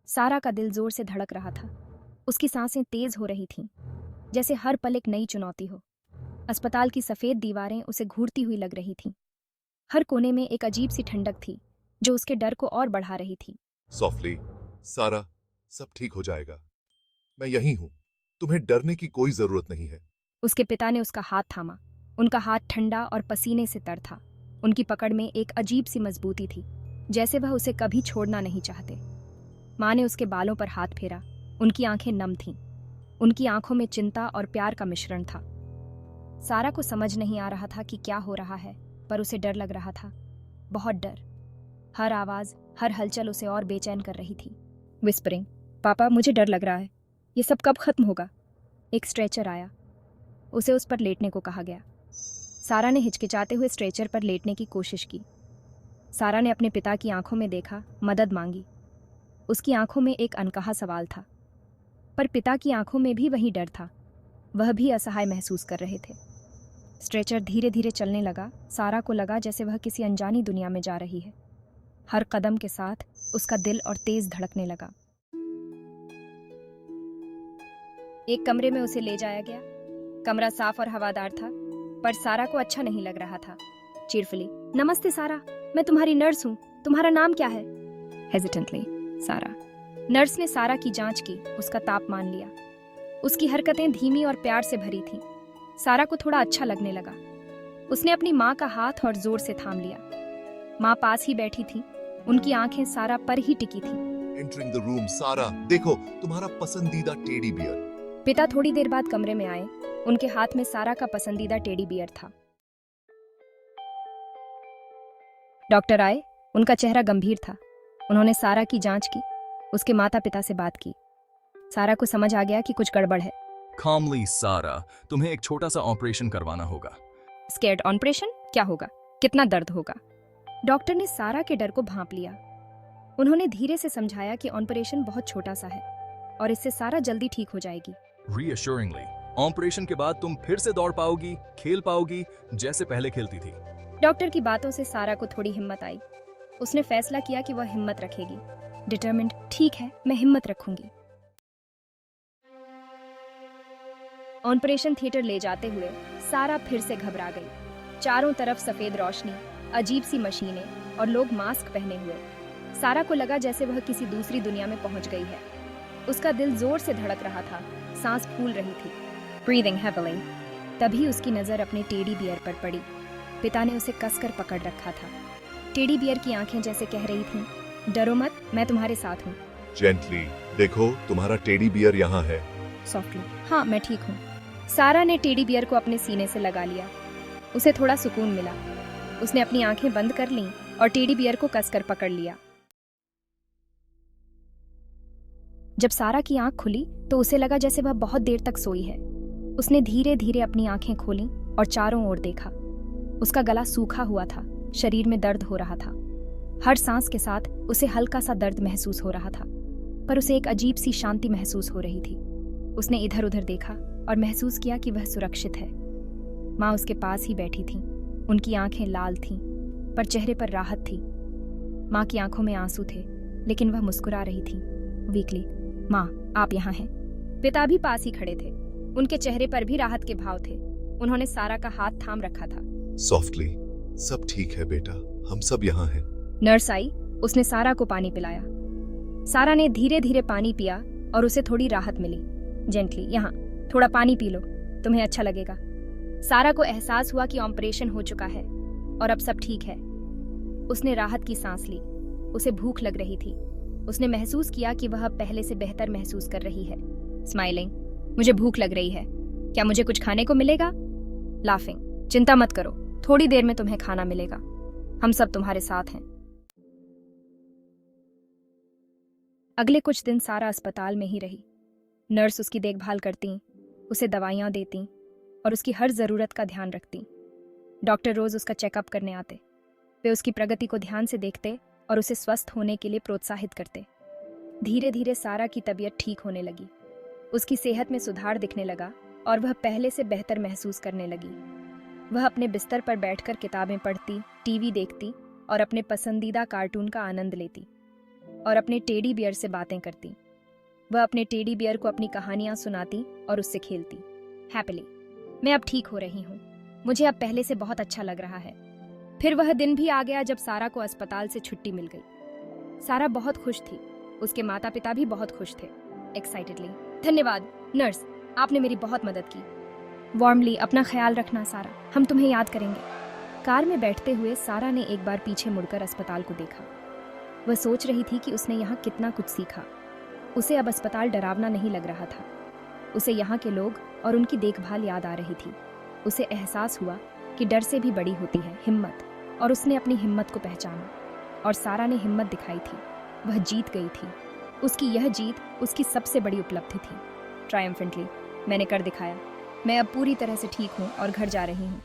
सारा का दिल जोर से धड़क रहा था। उसकी सांसें तेज हो रही थीं, जैसे हर पल एक नई चुनौती हो। अस्पताल की सफेद दीवारें उसे घूरती हुई लग रही थीं। हर कोने में एक अजीब सी ठंडक थी, जो उसके डर को और बढ़ा रही थी। सॉफ्टली, सारा, सब ठीक हो जाएगा। मैं यहीं हूं। तुम्हें डरने की कोई जरूरत नहीं है। उसके पिता ने उसका हाथ थामा। उनका हाथ ठंडा और पसीने से तर था। उनकी पकड़ में एक अजीब सी मजबूती थी, जैसे वह उसे कभी छोड़ना नहीं चाहते। माँ ने उसके बालों पर हाथ फेरा। उनकी आंखें नम थीं। उनकी आंखों में चिंता और प्यार का मिश्रण था। सारा को समझ नहीं आ रहा था कि क्या हो रहा है, पर उसे डर लग रहा था, बहुत डर। हर आवाज, हर हलचल उसे और बेचैन कर रही थी। विस्परिंग, पापा मुझे डर लग रहा है, ये सब कब खत्म होगा? एक स्ट्रेचर आया। उसे उस पर लेटने को कहा गया। सारा ने हिचकिचाते हुए स्ट्रेचर पर लेटने की कोशिश की। सारा ने अपने पिता की आंखों में देखा, मदद मांगी। उसकी आंखों में एक अनकहा सवाल था, पर पिता की आंखों में भी वही डर था। वह भी असहाय महसूस कर रहे थे। स्ट्रेचर धीरे धीरे चलने लगा। सारा को लगा जैसे वह किसी अनजानी दुनिया में जा रही है। हर कदम के साथ उसका दिल और तेज धड़कने लगा। एक कमरे में उसे ले जाया गया। कमरा साफ और हवादार था, पर सारा को अच्छा नहीं लग रहा था। चीरफुली, नमस्ते सारा, मैं तुम्हारी नर्स हूँ, तुम्हारा नाम क्या है? हेजिटेंटली, सारा। नर्स ने सारा की जांच की, उसका तापमान लिया। उसकी हरकतें धीमी और प्यार से भरी थीं। सारा को थोड़ा अच्छा लगने लगा। उसने अपनी माँ का हाथ और जोर से थाम लिया। माँ पास ही बैठी थी। उनकी आंखें सारा पर ही टिकी थीं। एंटरिंग द रूम, सारा, देखो तुम्हारा पसंदीदा टेडी बियर। पिता थोड़ी देर बाद कमरे में आए। उनके हाथ में सारा का पसंदीदा टेडी बियर था। डॉक्टर आए। उनका चेहरा गंभीर था। उन्होंने सारा की जांच की, उसके माता पिता से बात की। सारा को समझ आ गया कि कुछ गड़बड़ है। Calmly, सारा, तुम्हें एक छोटा सा ऑपरेशन करवाना होगा। Scared operation? क्या होगा? कितना दर्द होगा? डॉक्टर ने सारा के डर को भांप लिया। उन्होंने धीरे से समझाया कि ऑपरेशन बहुत छोटा सा है और इससे सारा जल्दी ठीक हो जाएगी। Reassuringly, ऑपरेशन के बाद तुम फिर से दौड़ पाओगी, खेल पाओगी, जैसे पहले खेलती थी। डॉक्टर की बातों से सारा को थोड़ी हिम्मत आई। उसने फैसला किया कि वह हिम्मत रखेगी। डिटरमिन्ड, ठीक है, मैं हिम्मत रखूंगी। ऑपरेशन थिएटर ले जाते हुए सारा फिर से घबरा गई। चारों तरफ सफेद रोशनी, अजीब सी मशीनें और लोग मास्क पहने हुए। सारा को लगा जैसे वह किसी दूसरी दुनिया में पहुंच गई है। उसका दिल जोर से धड़क रहा था, सांस फूल रही थी। Breathing heavily. तभी उसकी नजर अपने टेडी बियर पर पड़ी। पिता ने उसे कसकर पकड़ रखा था। टेडी बियर की आंखें जैसे कह रही थीं, डरो मत, मैं तुम्हारे साथ हूँ। जेंटली, देखो तुम्हारा टेडी बियर यहाँ है। सॉफ्टली, हाँ मैं ठीक हूँ। सारा ने टेडी बियर को अपने सीने से लगा लिया। उसे थोड़ा सुकून मिला। उसने अपनी आंखें बंद कर लीं और टेडी बियर को कसकर पकड़ लिया। जब सारा की आंख खुली तो उसे लगा जैसे वह बहुत देर तक सोई है। उसने धीरे धीरे अपनी आंखें खोलीं और चारों ओर देखा। उसका गला सूखा हुआ था, शरीर में दर्द हो रहा था। हर सांस के साथ उसे हल्का सा दर्द महसूस हो रहा था, पर उसे एक अजीब सी शांति महसूस हो रही थी। उसने इधर उधर देखा और महसूस किया कि वह सुरक्षित है। माँ उसके पास ही बैठी थी। उनकी आंखें लाल थीं, पर चेहरे पर राहत थी। माँ की आंखों में आंसू थे, लेकिन वह मुस्कुरा रही थी। वीकली, माँ आप यहाँ हैं। पिता भी पास ही खड़े थे। उनके चेहरे पर भी राहत के भाव थे। उन्होंने सारा का हाथ थाम रखा था। सॉफ्टली, सब ठीक है बेटा, हम सब यहाँ हैं। नर्स आई। उसने सारा को पानी पिलाया। सारा ने धीरे धीरे पानी पिया और उसे थोड़ी राहत मिली। जेंटली, यहाँ थोड़ा पानी पी लो, तुम्हें अच्छा लगेगा। सारा को एहसास हुआ कि ऑपरेशन हो चुका है और अब सब ठीक है। उसने राहत की सांस ली। उसे भूख लग रही थी। उसने महसूस किया कि वह पहले से बेहतर महसूस कर रही है। स्माइलिंग, मुझे भूख लग रही है, क्या मुझे कुछ खाने को मिलेगा? लाफिंग, चिंता मत करो, थोड़ी देर में तुम्हें खाना मिलेगा, हम सब तुम्हारे साथ हैं। अगले कुछ दिन सारा अस्पताल में ही रही। नर्स उसकी देखभाल करती, उसे दवाइयाँ देती और उसकी हर ज़रूरत का ध्यान रखती। डॉक्टर रोज़ उसका चेकअप करने आते। वे उसकी प्रगति को ध्यान से देखते और उसे स्वस्थ होने के लिए प्रोत्साहित करते। धीरे धीरे सारा की तबीयत ठीक होने लगी। उसकी सेहत में सुधार दिखने लगा और वह पहले से बेहतर महसूस करने लगी। वह अपने बिस्तर पर बैठकर किताबें पढ़ती, टीवी देखती और अपने पसंदीदा कार्टून का आनंद लेती। और अपने टेडी बियर से बातें करती। वह अपने टेडी बियर को अपनी कहानियां सुनाती और उससे खेलती। हैप्पीली। मैं अब ठीक हो रही हूँ। मुझे अब पहले से बहुत अच्छा लग रहा है। फिर वह दिन भी आ गया जब सारा को अस्पताल से छुट्टी मिल गई। सारा बहुत खुश थी। उसके माता पिता भी बहुत खुश थे। एक्साइटेडली, धन्यवाद नर्स, आपने मेरी बहुत मदद की। वार्मली, अपना ख्याल रखना सारा, हम तुम्हें याद करेंगे। कार में बैठते हुए सारा ने एक बार पीछे मुड़कर अस्पताल को देखा। वह सोच रही थी कि उसने यहाँ कितना कुछ सीखा। उसे अब अस्पताल डरावना नहीं लग रहा था। उसे यहाँ के लोग और उनकी देखभाल याद आ रही थी। उसे एहसास हुआ कि डर से भी बड़ी होती है हिम्मत, और उसने अपनी हिम्मत को पहचाना। और सारा ने हिम्मत दिखाई थी। वह जीत गई थी। उसकी यह जीत उसकी सबसे बड़ी उपलब्धि थी। ट्रायम्फेंटली, मैंने कर दिखाया। मैं अब पूरी तरह से ठीक हूँ और घर जा रही हूँ।